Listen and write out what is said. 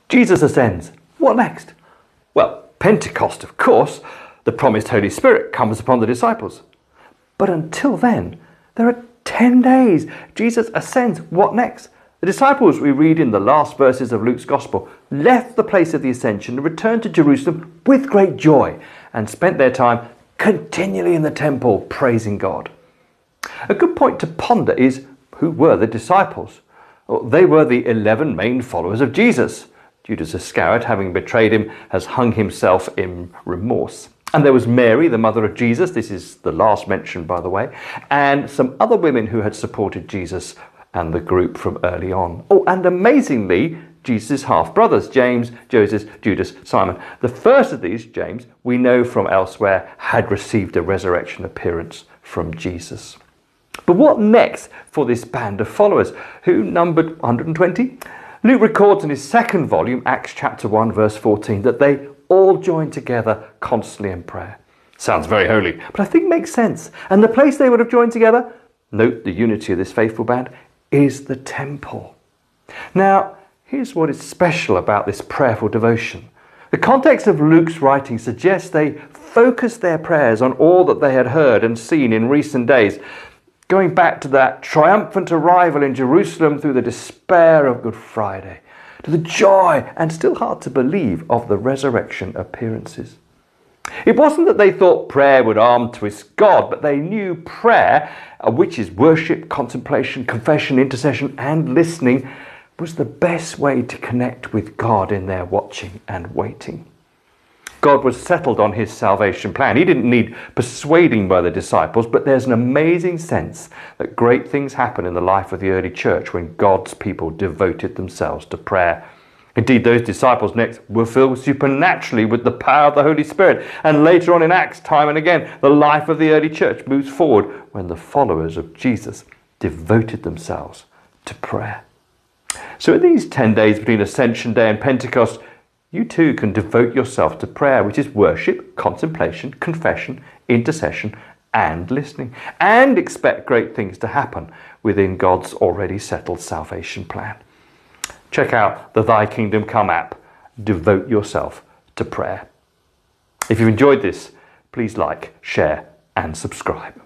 Jesus ascends. What next? Well, Pentecost, of course. The promised Holy Spirit comes upon the disciples. But until then, there are 10 days. Jesus ascends. What next? The disciples, we read in the last verses of Luke's Gospel, left the place of the ascension and returned to Jerusalem with great joy and spent their time continually in the temple praising God. A good point to ponder is, who were the disciples? Well, they were the 11 main followers of Jesus. Judas Iscariot, having betrayed him, has hung himself in remorse. And there was Mary, the mother of Jesus. This is the last mention, by the way. And some other women who had supported Jesus and the group from early on. Oh, and amazingly, Jesus' half-brothers, James, Joseph, Judas, Simon. The first of these, James, we know from elsewhere, had received a resurrection appearance from Jesus. But what next for this band of followers, who numbered 120? Luke records in his second volume, Acts chapter 1, verse 14, that they all joined together constantly in prayer. Sounds very holy, but I think makes sense. And the place they would have joined together, note the unity of this faithful band, is the temple. Now, here's what is special about this prayerful devotion. The context of Luke's writing suggests they focused their prayers on all that they had heard and seen in recent days, going back to that triumphant arrival in Jerusalem through the despair of Good Friday, to the joy, and still hard to believe, of the resurrection appearances. It wasn't that they thought prayer would arm twist God, but they knew prayer, which is worship, contemplation, confession, intercession, and listening, was the best way to connect with God in their watching and waiting. God was settled on his salvation plan. He didn't need persuading by the disciples, but there's an amazing sense that great things happen in the life of the early church when God's people devoted themselves to prayer. Indeed, those disciples next were filled supernaturally with the power of the Holy Spirit. And later on in Acts, time and again, the life of the early church moves forward when the followers of Jesus devoted themselves to prayer. So in these 10 days between Ascension Day and Pentecost, you too can devote yourself to prayer, which is worship, contemplation, confession, intercession, and listening. And expect great things to happen within God's already settled salvation plan. Check out the Thy Kingdom Come app. Devote yourself to prayer. If you've enjoyed this, please like, share, and subscribe.